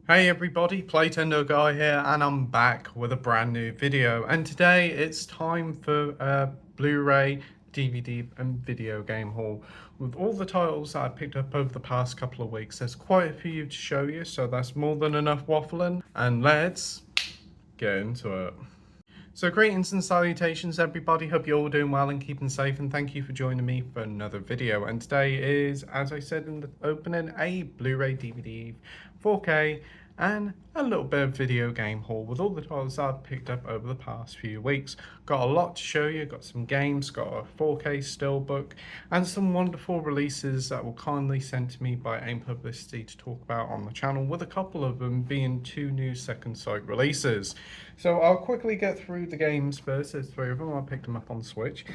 Hey everybody, Playtendoguy here, and I'm back with a brand new video. And today it's time for a Blu-ray, DVD, and video game haul. With all the titles that I picked up over the past couple of weeks, there's quite a few to show you, so that's more than enough waffling. And let's get into it. So greetings and salutations everybody, hope you're all doing well and keeping safe, and thank you for joining me for another video. And today is, as I said in the opening, a Blu-ray DVD 4K and a little bit of video game haul with all the titles I've picked up over the past few weeks. Got a lot to show you, got some games, got a 4K steelbook, and some wonderful releases that were kindly sent to me by Aim Publicity to talk about on the channel, with a couple of them being two new second sight releases. So I'll quickly get through the games first. There's three of them. I picked them up on Switch.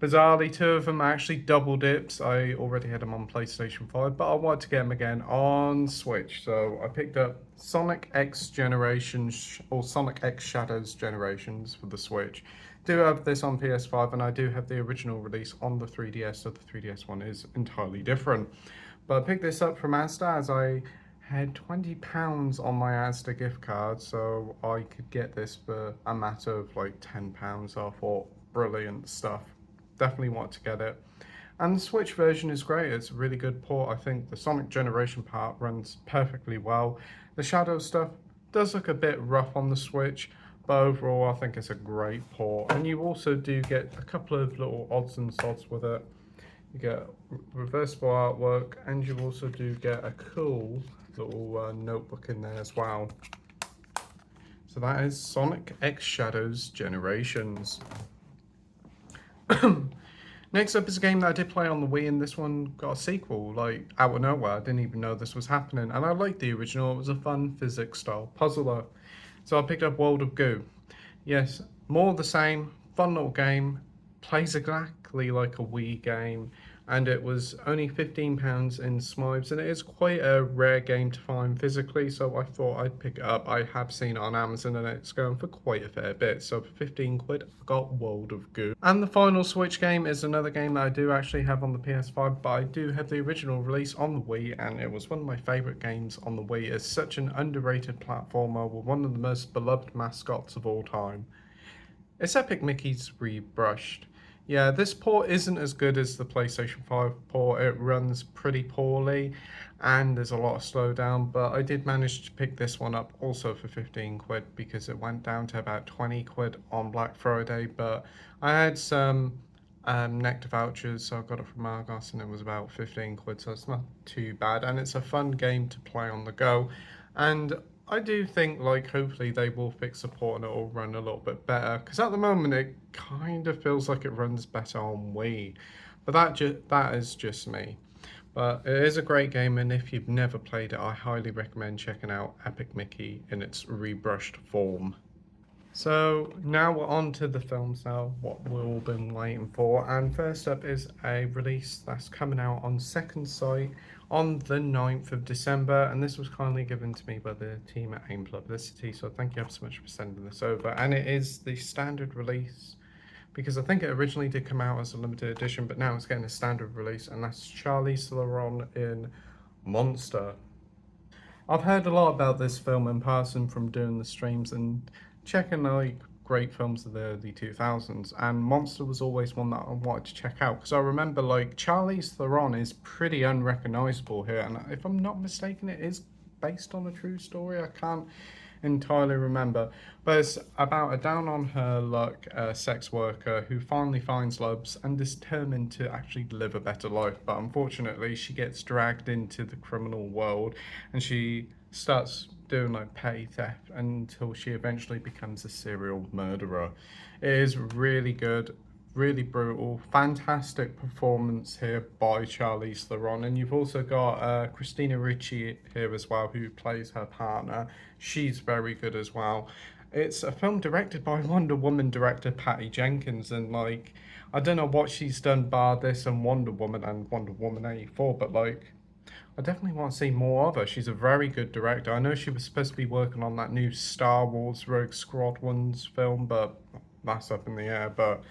Bizarrely, two of them are actually double dips. I already had them on PlayStation 5, but I wanted to get them again on Switch. So I picked up Sonic X Generations, or Sonic X Shadows Generations for the Switch. Do have this on PS5, and I do have the original release on the 3DS, so the 3DS one is entirely different. But I picked this up from Asda as I had £20 on my Asda gift card, so I could get this for a matter of like £10 off, or brilliant stuff. Definitely want to get it. And the Switch version is great. It's a really good port. I think the Sonic Generation part runs perfectly well. The Shadow stuff does look a bit rough on the Switch, but overall I think it's a great port. And you also do get a couple of little odds and sods with it. You get reversible artwork, and you also do get a cool little notebook in there as well. So that is Sonic X Shadows Generations. Next up is a game that I did play on the Wii, and this one got a sequel, like, out of nowhere. I didn't even know this was happening, and I liked the original. It was a fun physics-style puzzler. So I picked up World of Goo. Yes, more of the same, fun little game, plays exactly like a Wii game, and it was only £15 in Smythes, and it is quite a rare game to find physically, so I thought I'd pick it up. I have seen it on Amazon, and it's going for quite a fair bit, so for 15 quid, I got World of Goo. And the final Switch game is another game that I do actually have on the PS5, but I do have the original release on the Wii, and it was one of my favourite games on the Wii. It's such an underrated platformer with one of the most beloved mascots of all time. It's Epic Mickey's rebrushed. Yeah, this port isn't as good as the PlayStation 5 port. It runs pretty poorly and there's a lot of slowdown, but I did manage to pick this one up also for 15 quid because it went down to about 20 quid on Black Friday, but I had some Nectar vouchers, so I got it from Argos and it was about 15 quid, so it's not too bad, and it's a fun game to play on the go. And I do think, like, hopefully they will fix support and it'll run a little bit better, because at the moment it kind of feels like it runs better on Wii, but that is just me. But it is a great game, and if you've never played it, I highly recommend checking out Epic Mickey in its rebrushed form. So now we're on to the films now, what we've all been waiting for. And first up is a release that's coming out on Second Sight on the 9th of December. And this was kindly given to me by the team at Aim Publicity. So thank you ever so much for sending this over. And it is the standard release, because I think it originally did come out as a limited edition, but now it's getting a standard release. And that's Charlize Theron in Monster. I've heard a lot about this film in person from doing the streams and checking like great films of the early 2000s, and Monster was always one that I wanted to check out because I remember like Charlize Theron is pretty unrecognizable here, and if I'm not mistaken it is based on a true story. I can't entirely remember, but it's about a down on her luck sex worker who finally finds love and is determined to actually live a better life, but unfortunately she gets dragged into the criminal world and she starts doing like petty theft until she eventually becomes a serial murderer. It is really good, really brutal, fantastic performance here by Charlize Theron, and you've also got Christina Ricci here as well, who plays her partner. She's very good as well. It's a film directed by Wonder Woman director Patty Jenkins, and like I don't know what she's done bar this and Wonder Woman 84, but like I definitely want to see more of her. She's a very good director. I know she was supposed to be working on that new Star Wars Rogue Squadrons film, but that's up in the air. But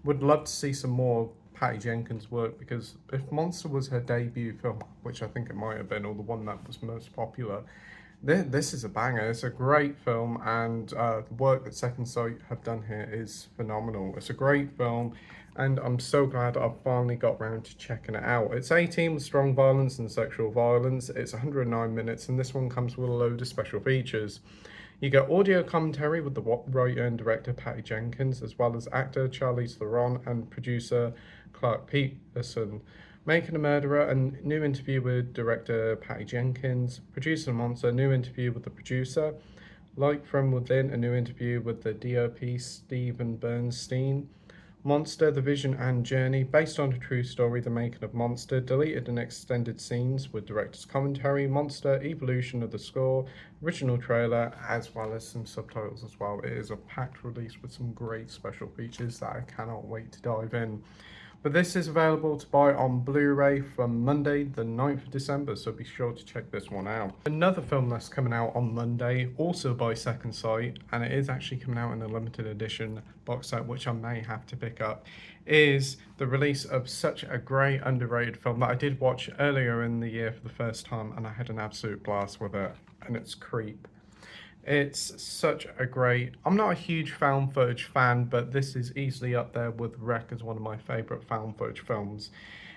would love to see some more of Patty Jenkins' work, because if Monster was her debut film, which I think it might have been, or the one that was most popular, This is a banger. It's a great film, and the work that Second Sight have done here is phenomenal. It's a great film, and I'm so glad I've finally got round to checking it out. It's 18 with strong violence and sexual violence. It's 109 minutes, and this one comes with a load of special features. You get audio commentary with the writer and director Patty Jenkins, as well as actor Charlize Theron and producer Clark Peterson. Making a Murderer, a new interview with director Patty Jenkins. Producer Monster, a new interview with the producer. Like From Within, a new interview with the DOP Stephen Bernstein. Monster, The Vision and Journey, based on a true story, the making of Monster, deleted and extended scenes with director's commentary, Monster, evolution of the score, original trailer, as well as some subtitles as well. It is a packed release with some great special features that I cannot wait to dive in. But this is available to buy on Blu-ray from Monday, the 9th of December, so be sure to check this one out. Another film that's coming out on Monday, also by Second Sight, and it is actually coming out in a limited edition box set, which I may have to pick up, is the release of such a great underrated film that I did watch earlier in the year for the first time, and I had an absolute blast with it, and it's Creep. It's such a great. I'm not a huge found footage fan, but this is easily up there with Wreck as one of my favourite found footage films.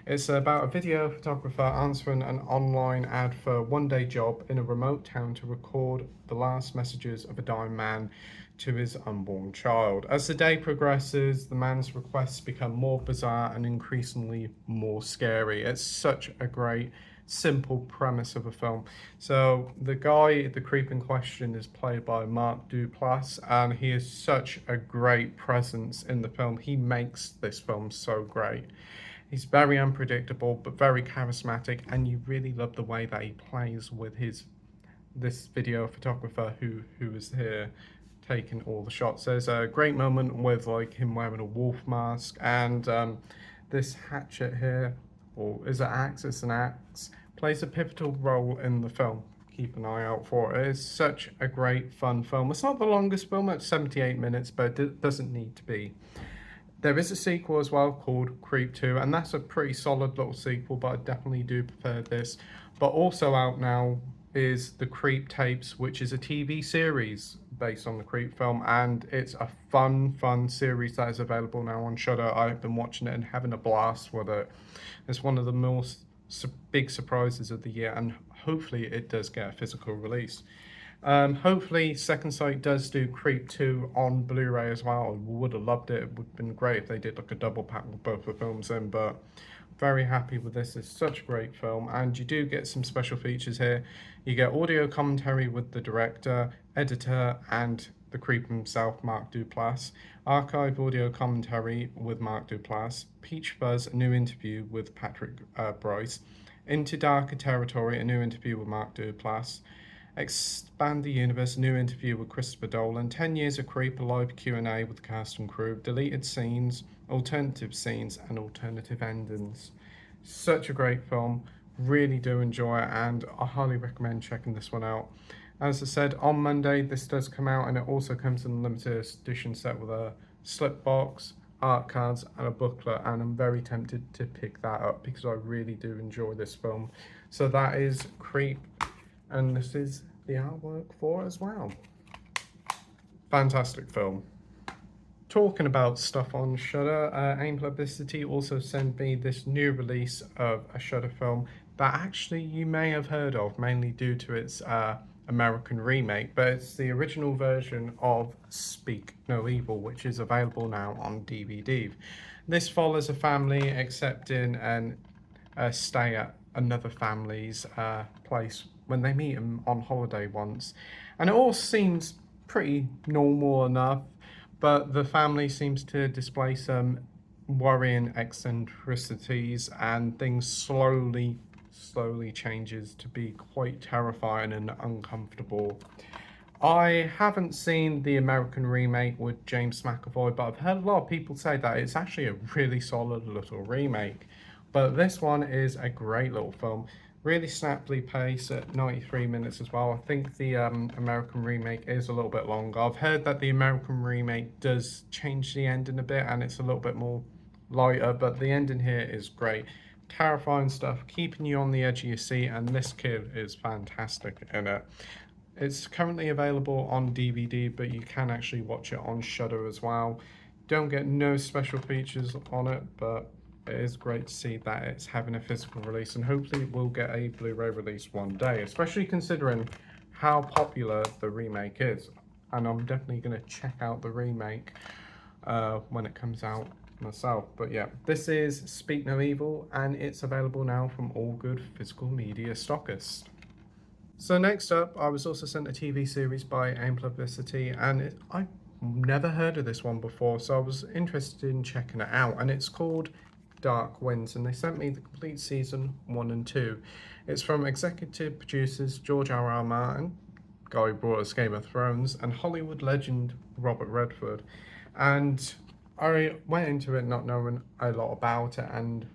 It's about a video photographer answering an online ad for a one-day job in a remote town to record the last messages of a dying man to his unborn child. As the day progresses, the man's requests become more bizarre and increasingly more scary. It's such a great simple premise of a film. So the guy, the creep in question, is played by Mark Duplass, and he is such a great presence in the film. He makes this film so great. He's very unpredictable but very charismatic, and you really love the way that he plays with this video photographer who is here taking all the shots. There's a great moment with like him wearing a wolf mask, and this hatchet here, or is it axe? It's an axe, plays a pivotal role in the film. Keep an eye out for it. It's such a great fun film. It's not the longest film, it's 78 minutes, but it doesn't need to be. There is a sequel as well called Creep 2, and that's a pretty solid little sequel, but I definitely do prefer this. But also out now is the Creep Tapes, which is a TV series based on the Creep film, and it's a fun series that is available now on Shudder. I've been watching it and having a blast with it. It's one of the most big surprises of the year, and hopefully it does get a physical release. Hopefully Second Sight does do Creep 2 on Blu-ray as well. I would have loved it. It would have been great if they did like a double pack with both the films in, but very happy with this. It's such a great film, and you do get some special features here. You get audio commentary with the director, editor, and the creep himself, Mark Duplass. Archive audio commentary with Mark Duplass. Peach Fuzz, a new interview with Patrick Bryce. Into Darker Territory, a new interview with Mark Duplass. Expand the Universe, a new interview with Christopher Dolan. 10 Years of Creep, a live Q&A with the cast and crew. Deleted scenes, alternative scenes, and alternative endings. Such a great film. Really do enjoy it, and I highly recommend checking this one out. As I said, on Monday this does come out, and it also comes in a limited edition set with a slip box, art cards, and a booklet, and I'm very tempted to pick that up because I really do enjoy this film. So that is Creep, and this is the artwork for it as well. Fantastic film. Talking about stuff on Shudder, Aim Publicity also sent me this new release of a Shudder film that actually you may have heard of, mainly due to its American remake, but it's the original version of Speak No Evil, which is available now on DVD. This follows a family accepting a stay at another family's place when they meet him on holiday once, and it all seems pretty normal enough, but the family seems to display some worrying eccentricities, and things slowly changes to be quite terrifying and uncomfortable. I haven't seen the American remake with James McAvoy, but I've heard a lot of people say that it's actually a really solid little remake. But this one is a great little film. Really snappily paced at 93 minutes as well. I think the American remake is a little bit longer. I've heard that the American remake does change the ending a bit and it's a little bit more lighter, but the ending here is great. Terrifying stuff, keeping you on the edge of your seat, and this kid is fantastic in it. It's currently available on DVD, but you can actually watch it on Shudder as well. Don't get no special features on it, but it is great to see that it's having a physical release, and hopefully we'll get a Blu-ray release one day, especially considering how popular the remake is. And I'm definitely going to check out the remake when it comes out myself. But yeah, this is Speak No Evil, and it's available now from all good physical media stockists. So next up, I was also sent a TV series by Aim Publicity, and I've never heard of this one before, so I was interested in checking it out, and it's called Dark Winds, and they sent me the complete season 1 and 2. It's from executive producers George R.R. Martin, guy who brought us Game of Thrones, and Hollywood legend Robert Redford. And I went into it not knowing a lot about it, and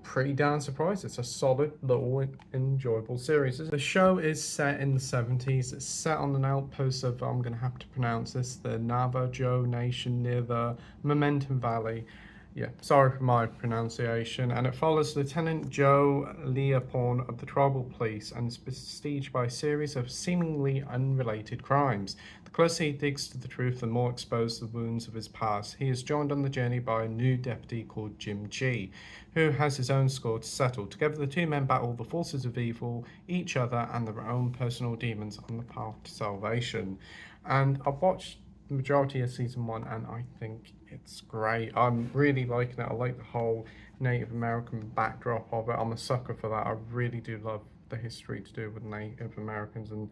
pretty darn surprised. It's a solid little enjoyable series. The show is set in the 70s. It's set on an outpost of, I'm going to have to pronounce this, the Navajo Nation near the Momentum Valley. Yeah, sorry for my pronunciation. And it follows Lieutenant Joe Leopold of the tribal police and is besieged by a series of seemingly unrelated crimes. The closer he digs to the truth, the more exposed the wounds of his past. He is joined on the journey by a new deputy called Jim G, who has his own score to settle. Together, the two men battle the forces of evil, each other, and their own personal demons on the path to salvation. And I've watched the majority of season 1, and I think it's great. I'm really liking it. I like the whole Native American backdrop of it. I'm a sucker for that. I really do love the history to do with Native Americans, and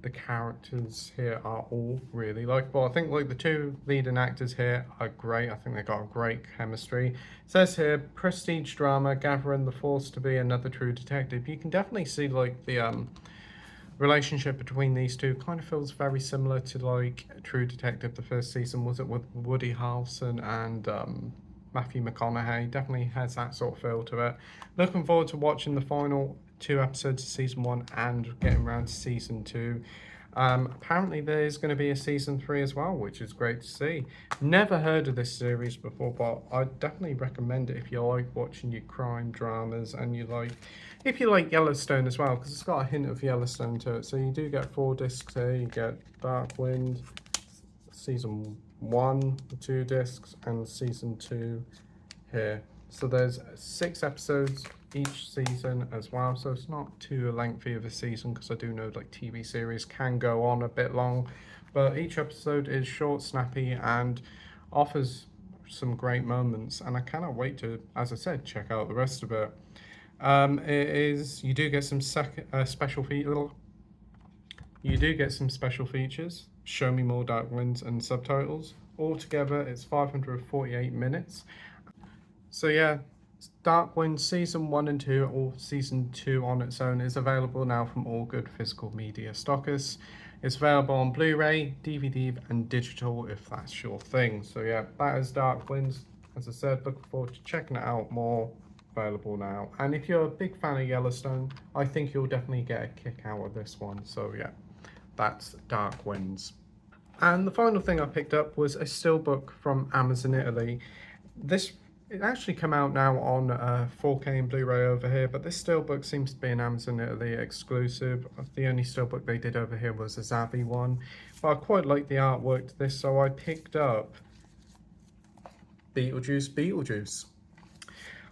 the characters here are all really likable. I think like the two leading actors here are great. I think they got a great chemistry. It says here, prestige drama, gathering the force to be another true detective. You can definitely see like the relationship between these two kind of feels very similar to like True Detective. The first season, was it with Woody Harrelson and Matthew McConaughey? Definitely has that sort of feel to it. Looking forward to watching the final 2 episodes of season 1 and getting around to season 2. Apparently there's going to be a season 3 as well, which is great to see. Never heard of this series before, but I definitely recommend it if you like watching your crime dramas, and if you like Yellowstone as well, because it's got a hint of Yellowstone to it. So you do get 4 discs here. You get Dark Wind, season 1, 2 discs, and season 2 here. So there's 6 episodes each season as well, so it's not too lengthy of a season, because I do know like TV series can go on a bit long, but each episode is short, snappy, and offers some great moments, and I cannot wait to, as I said, check out the rest of it. You do get some special features. You do get some special features. Show me more Dark Winds and subtitles. Altogether, it's 548 minutes. So yeah, Dark Wind season 1 and 2, or season 2 on its own, is available now from all good physical media stockists. It's available on Blu-ray, DVD, and digital if that's your thing. So yeah, that is Dark Winds. As I said, looking forward to checking it out more. Available now. And if you're a big fan of Yellowstone, I think you'll definitely get a kick out of this one. So yeah, that's Dark Winds. And the final thing I picked up was a steelbook from Amazon Italy. It actually came out now on 4K and Blu-ray over here, but this steelbook seems to be an Amazon Italy exclusive. The only steelbook they did over here was a Zavvi one, but I quite like the artwork to this, so I picked up Beetlejuice.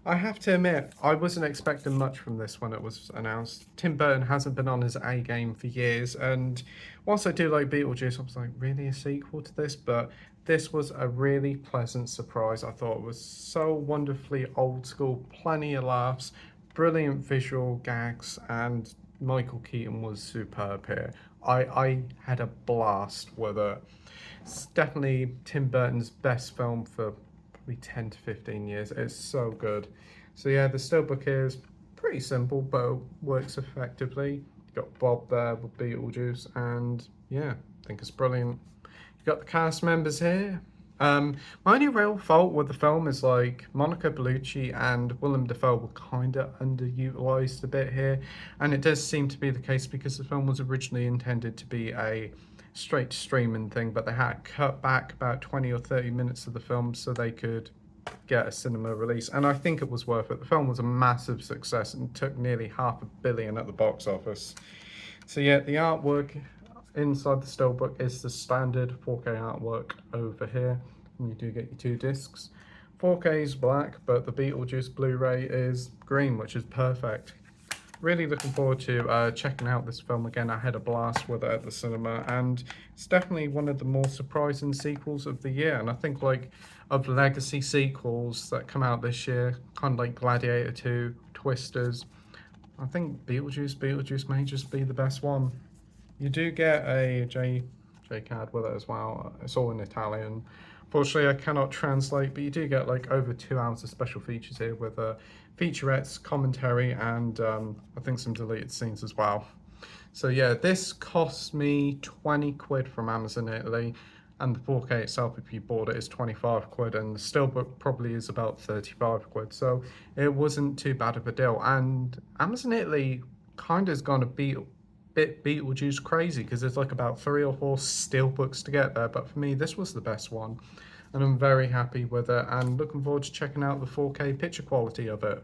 I have to admit, I wasn't expecting much from this when it was announced. Tim Burton hasn't been on his A game for years, and whilst I do like Beetlejuice, I was like, really a sequel to this? But this was a really pleasant surprise. I thought it was so wonderfully old school, plenty of laughs, brilliant visual gags, and Michael Keaton was superb here. I had a blast with it. It's definitely Tim Burton's best film for 10 to 15 years. It's so good. So yeah, the steelbook is pretty simple, but works effectively. You've got Bob there with Beetlejuice, and yeah, I think it's brilliant. You've got the cast members here. My only real fault with the film is like Monica Bellucci and Willem Dafoe were kind of underutilized a bit here, and it does seem to be the case because the film was originally intended to be a straight streaming thing, but they had cut back about 20 or 30 minutes of the film so they could get a cinema release, and I think it was worth it. The film was a massive success and took nearly $500 million at the box office. So yeah, the artwork inside the steelbook is the standard 4K artwork over here, and you do get your 2 discs. 4K is black, but the Beetlejuice Blu-ray is green, which is perfect. Really looking forward to checking out this film again. I had a blast with it at the cinema, and it's definitely one of the more surprising sequels of the year. And I think, like, of legacy sequels that come out this year, kind of like Gladiator 2, Twisters, I think Beetlejuice may just be the best one. You do get a J-card with it as well. It's all in Italian. Fortunately, I cannot translate, but you do get like over 2 hours of special features here with featurettes, commentary, and I think some deleted scenes as well. So yeah, this cost me 20 quid from Amazon Italy, and the 4K itself, if you bought it, is 25 quid, and the steelbook probably is about 35 quid. So it wasn't too bad of a deal. And Amazon Italy kind of has gone a bit Beetlejuice crazy, because there's like about 3 or 4 steelbooks to get there, but for me this was the best one, and I'm very happy with it and looking forward to checking out the 4K picture quality of it.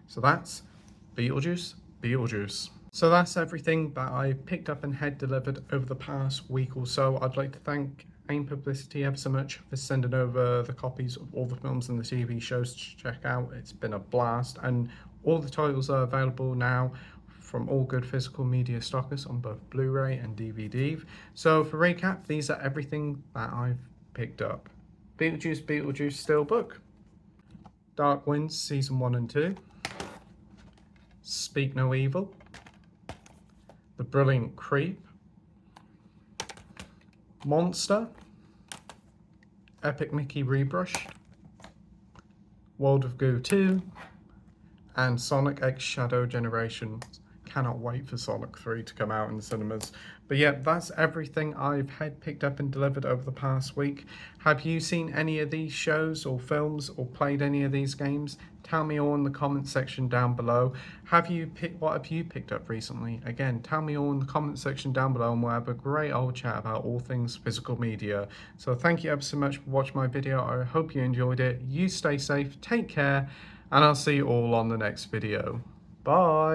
So that's Beetlejuice. So that's everything that I picked up and had delivered over the past week or so. I'd like to thank Aim Publicity ever so much for sending over the copies of all the films and the TV shows to check out. It's been a blast, and all the titles are available now from all good physical media stockers on both Blu-ray and DVD. So for recap, these are everything that I've picked up. Beetlejuice Steelbook, Dark Winds Season 1 and 2, Speak No Evil, The Brilliant Creep, Monster, Epic Mickey Rebrushed, World of Goo 2, and Sonic X Shadow Generations. Cannot wait for Sonic 3 to come out in the cinemas. But yeah, that's everything I've had picked up and delivered over the past week. Have you seen any of these shows or films or played any of these games? Tell me all in the comment section down below. What have you picked up recently? Again, tell me all in the comment section down below, and we'll have a great old chat about all things physical media. So thank you ever so much for watching my video. I hope you enjoyed it. You stay safe, take care, and I'll see you all on the next video. Bye!